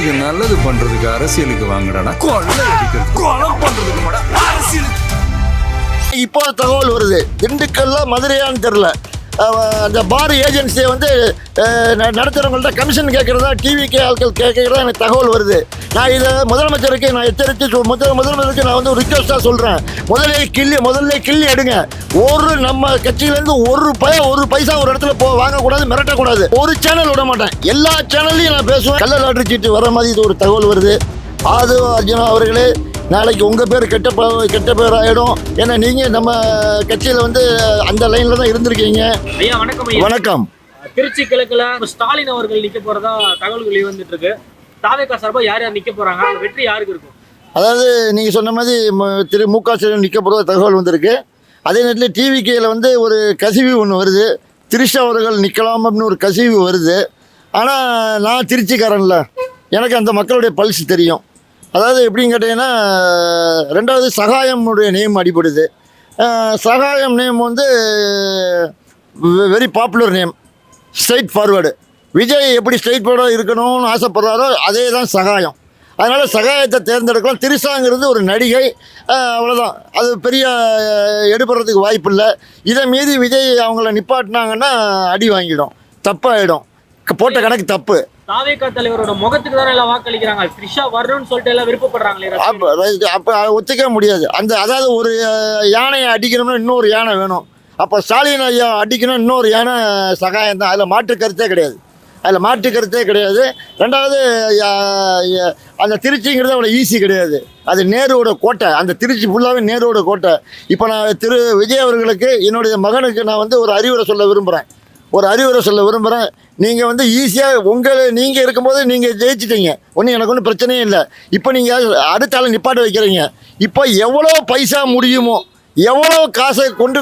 மக்களுக்கு நல்லது பண்றதுக்கு அரசியலுக்கு வாங்கடா, கொள்ளை அடிக்கிறது கொலை பண்றதுக்கு மாடா அரசியலுக்கு. இப்போ தகவல் வருது, திண்டுக்கல்ல மதுரையான்னு தெரில, அந்த பார் ஏஜென்சியை வந்து நடத்துகிறவங்கள்ட்ட கமிஷன் கேட்குறதா டிவிகே ஆட்கள் கேட்குறதா எனக்கு தகவல் வருது. நான் இதை முதலமைச்சருக்கு நான் எச்சரித்து முதலமைச்சருக்கு நான் வந்து ரிக்வஸ்ட்டாக சொல்கிறேன். முதல்ல கிள்ளி எடுங்க. நம்ம கட்சியிலேருந்து ஒரு பைசா ஒரு இடத்துல வாங்கக்கூடாது, மிரட்டக்கூடாது. ஒரு சேனல் விட மாட்டேன், எல்லா சேனல்லையும் நான் பேசுவேன். கள்ள லாட்டரி சீட்டு வர மாதிரி இது ஒரு தகவல் வருது. அது அர்ஜுனா அவர்களே, நாளைக்கு உங்கள் பேர் கெட்ட பேர் ஆகிடும். ஏன்னா நீங்கள் நம்ம கட்சியில் வந்து அந்த லைனில் தான் இருந்திருக்கீங்க. ஐயா வணக்கம். வணக்கம். திருச்சி கிழக்குல ஸ்டாலின் அவர்கள் நிற்க போகிறதா தகவல்கள் வந்துட்டு இருக்கு. தாவேகா சார்பாக யார் யார் நிற்க போகிறாங்க, வெற்றி யாருக்கு இருக்கும்? அதாவது நீங்கள் சொன்ன மாதிரி மு.க. ஸ்டாலின் நிற்க போகிறதா தகவல் வந்திருக்கு. அதே நேரத்தில் டிவிகேயில் வந்து ஒரு கசிவு ஒன்று வருது, திரிஷா அவர்கள் நிற்கலாம் அப்படின்னு ஒரு கசிவு வருது. ஆனால் நான் திருச்சிக்காரன்ல, எனக்கு அந்த மக்களுடைய பல்ஸ் தெரியும். அதாவது எப்படின்னு கேட்டிங்கன்னா, ரெண்டாவது சகாயமுடைய நேம் அடிபடுது. சகாயம் நேம் வந்து very popular name, straight forward. Vijay எப்படி ஸ்ட்ரைட் ஃபார்வர்டாக இருக்கணும்னு ஆசைப்படுறாரோ அதே தான் சகாயம். அதனால் சகாயத்தை தேர்ந்தெடுக்கலாம். திரிசாங்கிறது ஒரு நடிகை, அவ்வளோதான். அது பெரிய எடுபடுறதுக்கு வாய்ப்பு இல்லை. இதை மீறி விஜய் அவங்கள நிப்பாட்டினாங்கன்னா அடி வாங்கிடும், தப்பாகிடும். போட்ட கணக்கு தப்பு. தாவேகா தலைவரோட முகத்துக்கு தான் எல்லாம் வாக்களிக்கிறாங்க. த்ரிஷா வரணும்னு சொல்லிட்டு எல்லாம் விருப்பப்படுறாங்களே. அப்போ ஒத்துக்க முடியாது. அதாவது ஒரு யானையை அடிக்கணும்னா இன்னொரு யானை வேணும். அப்போ ஸ்டாலின் ஐயா அடிக்கணும் இன்னொரு யானை சகாயம் தான். அதில் மாற்று கருத்தே கிடையாது. ரெண்டாவது அந்த திருச்சிங்கிறது அவ்வளோ ஈஸி கிடையாது. அது நேருவோட கோட்டை. அந்த திருச்சி ஃபுல்லாகவே நேருவோட கோட்டை. இப்போ நான் விஜய் அவர்களுக்கு, என்னுடைய மகனுக்கு நான் வந்து ஒரு அறிவுரை சொல்ல விரும்புகிறேன். நீங்கள் வந்து ஈஸியாக நீங்கள் இருக்கும்போது நீங்கள் ஜெயிச்சிட்டீங்க, எனக்கு ஒன்றும் பிரச்சனையே இல்லை. இப்போ நீங்கள் அடுத்த ஆளை நிப்பாட்ட வைக்கிறீங்க. இப்போ எவ்வளோ பைசா முடியுமோ, எவ்வளோ காசை கொண்டு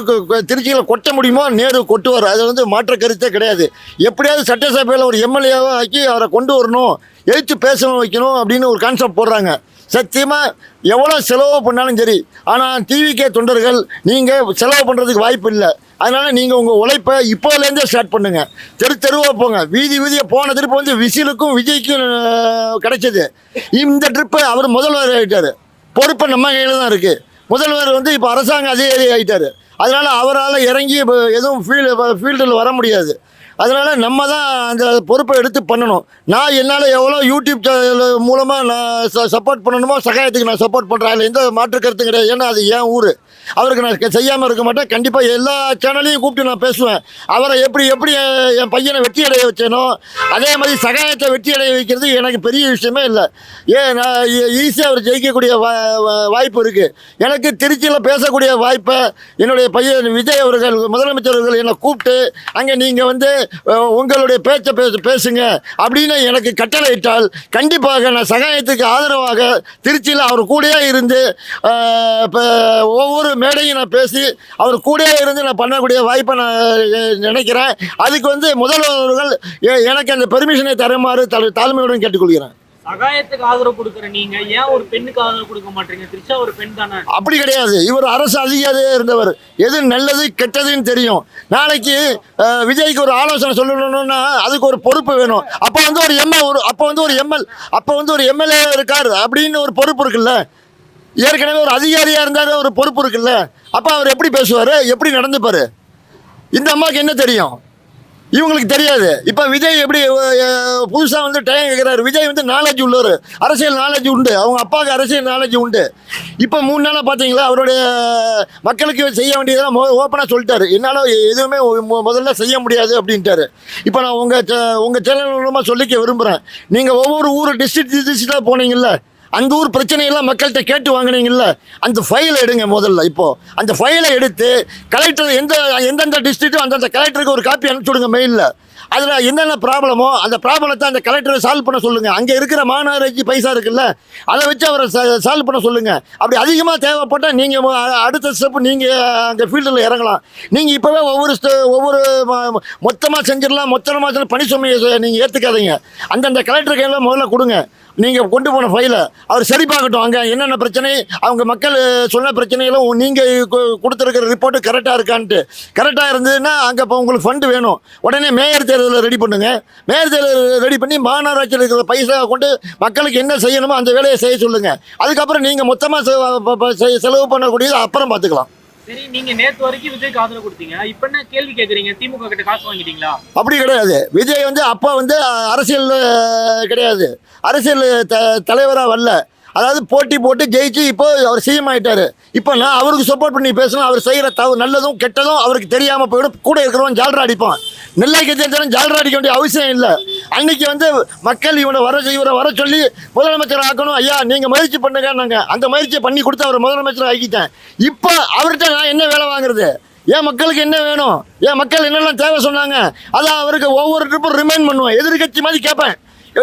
திருச்சியில் கொட்ட முடியுமோ நேரு கொட்டுவார். அது வந்து மாற்ற கருத்தே கிடையாது. எப்படியாவது சட்டசபையில் ஒரு எம்எல்ஏவாக ஆக்கி அவரை கொண்டு வரணும், எழுத்து பேசணும் வைக்கணும் அப்படின்னு ஒரு கான்செப்ட் போடுறாங்க. சத்தியமாக எவ்வளோ செலவு பண்ணாலும் சரி. ஆனால் டிவிகே தொண்டர்கள் நீங்கள் செலவு பண்ணுறதுக்கு வாய்ப்பு இல்லை. அதனால் நீங்கள் உங்கள் உழைப்பை இப்போதுலேருந்தே ஸ்டார்ட் பண்ணுங்கள். தெருவாக போங்க, வீதியை போன ட்ரிப்பு வந்து விசிலுக்கும் விஜய்க்கும் கிடைச்சது. இந்த ட்ரிப்பு அவர் முதல்வர் ஆகிட்டார். பொறுப்பை நம்ம கையில் தான் இருக்குது. முதல்வர் வந்து இப்போ அரசாங்க அதிகாரி ஆகிட்டார். அதனால் அவரால் இறங்கி எதுவும் ஃபீல்டில் வர முடியாது. அதனால் நம்ம தான் அந்த பொறுப்பை எடுத்து பண்ணணும். நான் என்னால் எவ்வளோ யூடியூப் சேனல் மூலமாக நான் சப்போர்ட் பண்ணணுமோ சகாயத்துக்கு நான் சப்போர்ட் பண்ணுறேன். அதில் எந்த மாற்று கருத்தும் கிடையாது. ஏன்னா அது என் ஊர். அவருக்கு நான் செய்யாமல் இருக்க மாட்டேன். கண்டிப்பாக எல்லா சேனலையும் கூப்பிட்டு நான் பேசுவேன். அவரை எப்படி என் பையனை வெற்றி அடைய வச்சேனோ அதே மாதிரி சகாயத்தை வெற்றி அடைய வைக்கிறது எனக்கு பெரிய விஷயமே இல்லை. நான் ஈஸியாக அவர் ஜெயிக்கக்கூடிய வாய்ப்பு இருக்குது. எனக்கு திருச்சியில் பேசக்கூடிய வாய்ப்பை என்னுடைய பையன் விஜய் அவர்கள், முதலமைச்சர் அவர்கள் என்னை கூப்பிட்டு அங்கே நீங்கள் வந்து உங்களுடைய பேச்சை பேசுங்க அப்படின்னு எனக்கு கட்டளை இட்டால் கண்டிப்பாக நான் சகாயத்துக்கு ஆதரவாக திருச்சியில் அவர் கூடயே இருந்து ஒவ்வொரு மேடையும் நான் பேசி அவர் கூடயே இருந்து நான் பண்ணக்கூடிய வாய்ப்பை நான் நினைக்கிறேன். அதுக்கு வந்து முதல்வர்கள் எனக்கு அந்த பெர்மிஷனை தருமாறு தாழ்மையுடன் கேட்டுக்கொள்கிறேன். சகாயத்துக்கு ஆதரவு கொடுக்குற நீங்க ஏன் ஒரு பெண்ணுக்கு ஆதரவு கொடுக்க மாட்டீங்க? த்ரிஷா ஒரு பெண் தானே. அப்படி கிடையாது. இவர் அரசு அதிகாரியாக இருந்தவர். எது நல்லது கெட்டதுன்னு தெரியும். நாளைக்கு விஜய்க்கு ஒரு ஆலோசனை சொல்லணும்னா அதுக்கு ஒரு பொறுப்பு வேணும். அப்போ வந்து ஒரு எம்எல்ஏ இருக்கார் அப்படின்னு ஒரு பொறுப்பு இருக்குல்ல. ஏற்கனவே ஒரு அதிகாரியாக இருந்தால் ஒரு பொறுப்பு இருக்குல்ல. அப்போ அவர் எப்படி பேசுவார், எப்படி நடந்துப்பார்? இந்த அம்மாவுக்கு என்ன தெரியும்? இவங்களுக்கு தெரியாது. இப்போ விஜய் எப்படி புதுசாக வந்து டைம் கேட்குறாரு. விஜய் வந்து நாலேஜ் உள்ளவர், அரசியல் நாலேஜ் உண்டு. அவங்க அப்பாவுக்கு அரசியல் நாலேஜ் உண்டு. இப்போ 3 நாளாக பார்த்தீங்களா அவருடைய மக்களுக்கு செய்ய வேண்டியதெல்லாம் ஓப்பனாக சொல்லிட்டாரு. என்னால் எதுவுமே முதல்ல செய்ய முடியாது அப்படின்ட்டாரு. இப்போ நான் உங்கள் சேனல் மூலமாக சொல்லிக்க விரும்புகிறேன். நீங்கள் ஒவ்வொரு ஊர் டிஸ்ட்ரிக்டாக போனீங்கல்ல, அந்த ஊர் பிரச்சனையெல்லாம் மக்கள்கிட்ட கேட்டு வாங்கினீங்கல்ல, அந்த ஃபைலை எடுங்க முதல்ல. இப்போது அந்த ஃபைலை எடுத்து கலெக்டர் எந்தெந்த டிஸ்ட்ரிக்ட்டும் அந்தந்த கலெக்டருக்கு ஒரு காப்பி அனுப்பிச்சி விடுங்க மெயிலில். அதில் என்னென்ன ப்ராப்ளமோ அந்த ப்ராப்ளத்தை அந்த கலெக்டரை சால்வ் பண்ண சொல்லுங்கள். அங்கே இருக்கிற மாநகராட்சி பைசா இருக்குல்ல, அதை வச்சு அவரை சால்வ் பண்ண சொல்லுங்கள். அப்படி அதிகமாக தேவைப்பட்டால் நீங்கள் அடுத்த ஸ்டெப்பு நீங்கள் அங்கே ஃபீல்டில் இறங்கலாம். நீங்கள் இப்போவே ஒவ்வொரு மொத்தமாக செஞ்சிடலாம். மொத்தமாக பணி சுமையை நீங்கள் ஏற்றுக்காதீங்க. அந்தந்த கலெக்டருக்கு எல்லாம் முதல்ல கொடுங்க. நீங்கள் கொண்டு போன ஃபைலை அவர் சரி பார்க்கட்டும். அங்கே என்னென்ன பிரச்சனை, அவங்க மக்கள் சொன்ன பிரச்சனைகளும் நீங்கள் கொடுத்துருக்கிற ரிப்போர்ட்டு கரெக்டாக இருக்கான்ட்டு. கரெக்டாக இருந்ததுன்னா அங்கே இப்போ உங்களுக்கு ஃபண்டு வேணும், உடனே மேயர் தேர்தலில் ரெடி பண்ணுங்க. மேயர் தேர்தல் ரெடி பண்ணி மாநகராட்சியில் இருக்கிற பைசா கொண்டு மக்களுக்கு என்ன செய்யணுமோ அந்த வேலையை செய்ய சொல்லுங்கள். அதுக்கப்புறம் நீங்கள் மொத்தமாக செலவு பண்ணக்கூடியது அப்புறம் பார்த்துக்கலாம். சரி, நீங்க நேத்து வரைக்கும் விஜய்க்கு ஆதரவு கொடுத்தீங்க, இப்ப என்ன கேள்வி கேக்குறீங்க? திமுக கிட்ட காசு வாங்கிட்டீங்களா? அப்படி கிடையாது. விஜய் அப்போ அரசியல் கிடையாது, அரசியல் தலைவராக வரல. அதாவது போட்டி போட்டு ஜெயிச்சு இப்போ அவர் சிஎம் ஆகிட்டாரு. இப்போ நான் அவருக்கு சப்போர்ட் பண்ணி பேசணும். அவர் செய்கிற நல்லதும் கெட்டதும் அவருக்கு தெரியாமல் போய்டும். கூட இருக்கிறவன் ஜால்ரா அடிப்பான். நெல்லைக்கு தெரிஞ்சாலும் ஜால்ரா அடிக்க வேண்டிய அவசியம் இல்லை. அன்னைக்கு மக்கள் இவரை வர சொல்லி முதலமைச்சர் ஆக்கணும், ஐயா நீங்கள் முயற்சி பண்ணுங்க. அந்த முயற்சியை பண்ணி கொடுத்து அவர் முதலமைச்சர் ஆக்கிட்டேன். இப்போ அவர்கிட்ட நான் என்ன வேலை வாங்குறது? ஏன் மக்களுக்கு என்ன வேணும், ஏன் மக்கள் என்னெல்லாம் தேவை சொன்னாங்க, அதான் அவருக்கு ஒவ்வொரு ட்ரிப்பும் ரிமைண்ட் பண்ணுவேன். எதிர்கட்சி மாதிரி கேட்பேன்,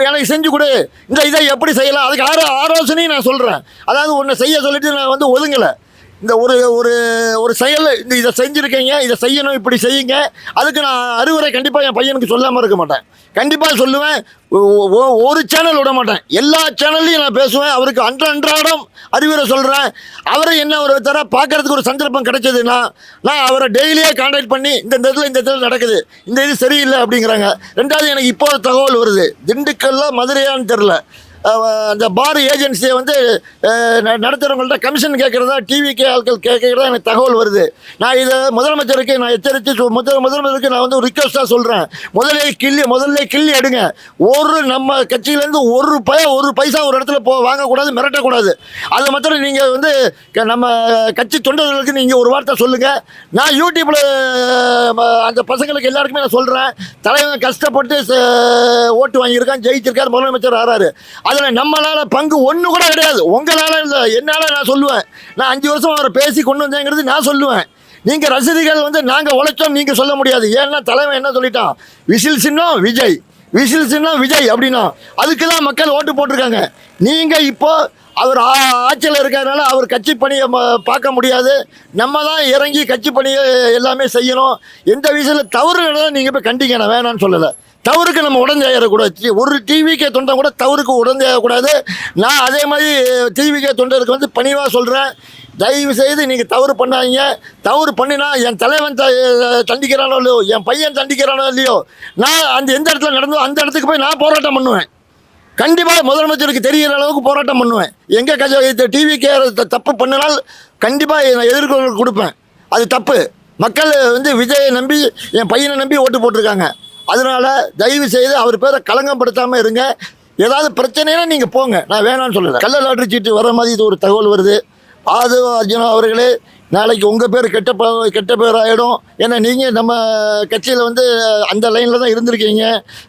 எனக்கு செஞ்சு கொடு, இதை எப்படி செய்யலாம், அதுக்கு ஆலோசனையும் நான் சொல்கிறேன். அதாவது ஒன்று செய்ய சொல்லிட்டு நான் ஒதுங்கலை. இந்த ஒரு செயல், இதை செஞ்சுருக்கீங்க, இதை செய்யணும், இப்படி செய்யுங்க, அதுக்கு நான் அறிவுரை கண்டிப்பாக என் பையனுக்கு சொல்லாமல் இருக்க மாட்டேன். கண்டிப்பாக சொல்லுவேன். ஒரு சேனல் விட மாட்டேன், எல்லா சேனல்லையும் நான் பேசுவேன். அவருக்கு அன்றாடம் அறிவுரை சொல்கிறேன். அவரை என்ன ஒரு தர பார்க்கறதுக்கு ஒரு சந்தர்ப்பம் கிடைச்சதுன்னா நான் அவரை டெய்லியே கான்டாக்ட் பண்ணி இந்த இடத்துல நடக்குது, இந்த இது சரியில்லை அப்படிங்கிறாங்க. ரெண்டாவது, எனக்கு இப்போ ஒரு தகவல் வருது, திண்டுக்கல்ல மதுரையான்னு தெரில, அந்த பார் ஏஜென்சியை நடத்துகிறவங்கள்ட்ட கமிஷன் கேட்குறதா டிவிகே ஆட்கள் கேட்குறதா எனக்கு தகவல் வருது. நான் இதை முதலமைச்சருக்கு நான் எச்சரித்து முதலமைச்சருக்கு நான் ஒரு ரிக்வஸ்ட்டாக சொல்கிறேன். முதல்ல கிள்ளி எடுங்க. நம்ம கட்சியிலேருந்து ஒரு பைசா ஒரு இடத்துல வாங்கக்கூடாது, மிரட்டக்கூடாது. அதை மாத்திரம் நீங்கள் நம்ம கட்சி தொண்டர்களுக்கு நீங்கள் ஒரு வார்த்தை சொல்லுங்கள். நான் யூடியூப்பில் அந்த பசங்களுக்கு எல்லாருக்குமே நான் சொல்கிறேன், தலைவன் கஷ்டப்பட்டு ஓட்டு வாங்கியிருக்கான், ஜெயிச்சிருக்கார், முதலமைச்சர் ஆறாரு. அதில் நம்மளால் பங்கு ஒன்று கூட கிடையாது. உங்களால் இல்லை, என்னால் நான் சொல்லுவேன். நான் 5 வருஷம் அவரை பேசி கொண்டு வந்தேங்கிறது நான் சொல்லுவேன். நீங்கள் ரசிகர்கள் நாங்கள் உழைச்சோம் நீங்கள் சொல்ல முடியாது. ஏன்னா தலைவன் என்ன சொல்லிட்டான், விசில் சின்னம் விஜய், விசில் சின்னம் விஜய் அப்படின்னா அதுக்கு தான் மக்கள் ஓட்டு போட்டிருக்காங்க. நீங்கள் இப்போ அவர் ஆட்சியில் இருக்கிறதுனால அவர் கட்சி பணியை பார்க்க முடியாது. நம்ம தான் இறங்கி கட்சி பணியை எல்லாமே செய்யணும். எந்த விஷயத்தில் தவறு நீங்கள் இப்போ கண்டிக்கணும், வேணான்னு சொல்லலை. தவறுக்கு நம்ம உடந்தையாகக்கூடாது. ஒரு டிவிகே தொண்டன் கூட தவறுக்கு உடந்தையாகக்கூடாது. நான் அதே மாதிரி டிவிகே தொண்டருக்கு பணிவாக சொல்கிறேன், தயவு செய்து நீங்கள் தவறு பண்ணாதீங்க. தவறு பண்ணினா என் தலைவன் தண்டிக்கிறானோ இல்லையோ, என் பையன் தண்டிக்கிறானோ இல்லையோ, நான் எந்த இடத்துல நடந்தோ அந்த இடத்துக்கு போய் நான் போராட்டம் பண்ணுவேன். கண்டிப்பாக முதலமைச்சருக்கு தெரிகிற அளவுக்கு போராட்டம் பண்ணுவேன். எங்கே டிவிகே தப்பு பண்ணினால் கண்டிப்பாக நான் எதிர்கொள் கொடுப்பேன். அது தப்பு. மக்கள் விஜயை நம்பி என் பையனை நம்பி ஓட்டு போட்டிருக்காங்க. அதனால் தயவு செய்து அவர் பேரை களங்கப்படுத்தாமல் இருங்க. ஏதாவது பிரச்சனைனா நீங்கள் போங்க, நான் வேணான்னு சொல்லலை. கள்ள லாட்ரி சீட்டு வர மாதிரி இது ஒரு தகவல் வருது. ஆதவ அர்ஜுனா அவர்களே, நாளைக்கு உங்கள் பேர் கெட்ட பேர் ஆகிடும். ஏன்னா நீங்கள் நம்ம கட்சியில் அந்த லைனில் தான் இருந்திருக்கீங்க,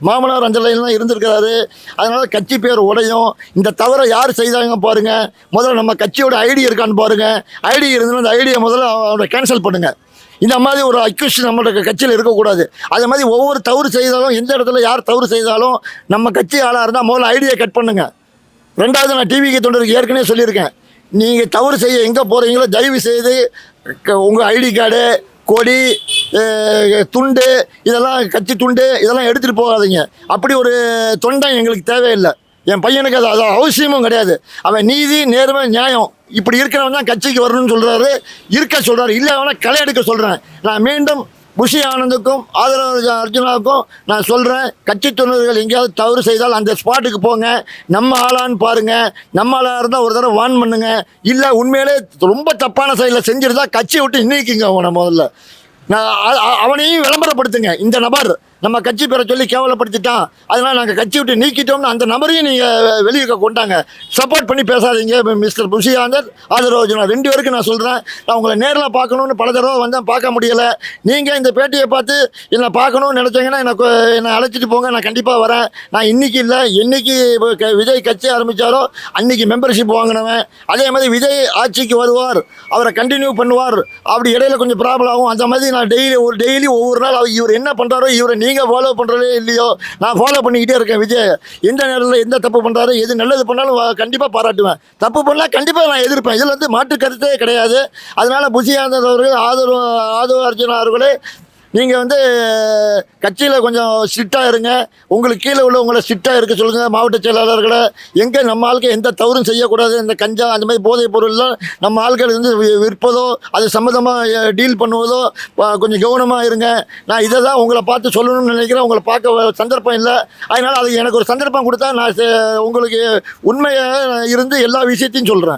மாமனார் அந்த லைனில் தான் இருந்திருக்கிறாரு. அதனால் கட்சி பேர் உடையும். இந்த தவிர யார் செய்தாங்க பாருங்கள். முதல்ல நம்ம கட்சியோட ஐடி இருக்கான்னு பாருங்கள். ஐடி இருந்ததுன்னா அந்த ஐடியை முதல்ல அவரை கேன்சல் பண்ணுங்கள். இந்த மாதிரி ஒரு அக்யூஷன் நம்மளோட கட்சியில் இருக்கக்கூடாது. அதே மாதிரி ஒவ்வொரு தவறு செய்தாலும், எந்த இடத்துல யார் தவறு செய்தாலும் நம்ம கட்சி ஆளாக இருந்தால் முதல்ல ஐடியை கட் பண்ணுங்கள். ரெண்டாவது, நான் டிவிக்கு தொண்டருக்கு ஏற்கனவே சொல்லியிருக்கேன், நீங்கள் தவறு செய்ய எங்கே போகிறீங்களோ தயவு செய்து உங்கள் ஐடி கார்டு, கொடி, துண்டு, இதெல்லாம் கட்சி துண்டு இதெல்லாம் எடுத்துகிட்டு போகாதீங்க. அப்படி ஒரு தொண்டன் எங்களுக்கு தேவையில்லை. என் பையனுக்கு அது அவசியமும் கிடையாது. அவன் நீதி, நேர்மை, நியாயம் இப்படி இருக்கிறவன் தான் கட்சிக்கு வரணும்னு சொல்கிறாரு, சொல்கிறாரு. இல்லை, அவனை களை எடுக்க சொல்கிறேன். நான் மீண்டும் புஷி ஆனந்துக்கும் ஆதரவு அர்ஜுனாவுக்கும் நான் சொல்கிறேன், கட்சி தொண்டர்கள் எங்கேயாவது தவறு செய்தால் அந்த ஸ்பாட்டுக்கு போங்க. நம்ம ஆளான்னு பாருங்கள். நம்ம ஆளாக இருந்தால் ஒரு தடவை வான் பண்ணுங்க. இல்லை உண்மையிலே ரொம்ப தப்பான செயலில் செஞ்சுருந்தா கட்சியை விட்டு இன்னைக்குங்க அவனை முதல்ல. நான் அவனையும் விளம்பரப்படுத்துங்க. இந்த நபர் நம்ம கட்சி பேரை சொல்லி கேவலப்படுத்திட்டான், அதனால் நாங்கள் கட்சி விட்டு நீக்கிட்டோம்னு அந்த நபரையும் நீங்கள் வெளியே கொண்டாங்க. சப்போர்ட் பண்ணி பேசாதீங்க. மிஸ்டர் புஷி ஆனந்த், ஆதரவு அர்ஜுனா 2 பேருக்கு நான் சொல்கிறேன். நான் உங்களை நேரில் பார்க்கணுன்னு பல தடவை வந்தேன், பார்க்க முடியலை. நீங்கள் இந்த பேட்டியை பார்த்து என்னை பார்க்கணுன்னு நினச்சிங்கன்னா என்னை அழைச்சிட்டு போங்க, நான் கண்டிப்பாக வரேன். நான் இன்றைக்கி இல்லை, என்னைக்கு விஜய் கட்சி ஆரம்பித்தாரோ அன்றைக்கி மெம்பர்ஷிப் வாங்கினவன். அதே மாதிரி விஜய் ஆட்சிக்கு வருவார், அவரை கண்டினியூ பண்ணுவார். அப்படி இடையில கொஞ்சம் ப்ராப்ளம் ஆகும். அந்த மாதிரி நான் டெய்லி ஒவ்வொரு நாள் இவர் என்ன பண்ணுறாரோ, இவரை நீங்கள் ஃபாலோ பண்ணுறதே இல்லையோ, நான் ஃபாலோ பண்ணிக்கிட்டே இருக்கேன். விஜய் எந்த நேரத்தில் எந்த தப்பு பண்ணுறாரு, எது நல்லது பண்ணாலும் கண்டிப்பாக பாராட்டுவேன். தப்பு பண்ணால் கண்டிப்பாக நான் எதிர்ப்பேன். இதில் மாற்று கருத்தே கிடையாது. அதனால் புஷி ஆனந்த் அவர்கள், ஆதரவு அர்ஜுனா அவர்களே, நீங்கள் வந்து கட்சியில் கொஞ்சம் ஸ்ட்ரிக்டாக இருங்க. உங்களுக்கு கீழே உள்ளவங்களை ஸ்ட்ரிக்டாக இருக்க சொல்லுங்கள். மாவட்ட செயலாளர்களை எங்கே நம்ம ஆட்கள் எந்த தவறும் செய்யக்கூடாது. இந்த கஞ்சா அந்த மாதிரி போதைப் பொருள்லாம் நம்ம ஆட்கள் வந்து விற்பதோ அது சம்மந்தமாக டீல் பண்ணுவதோ கொஞ்சம் கவனமாக இருங்க. நான் இதை தான் உங்களை பார்த்து சொல்லணும்னு நினைக்கிறேன். உங்களை பார்க்க சந்தர்ப்பம் இல்லை. அதனால் அது எனக்கு ஒரு சந்தர்ப்பம் கொடுத்தா நான் உங்களுக்கு உண்மையாக இருந்து எல்லா விஷயத்தையும் சொல்கிறேன்.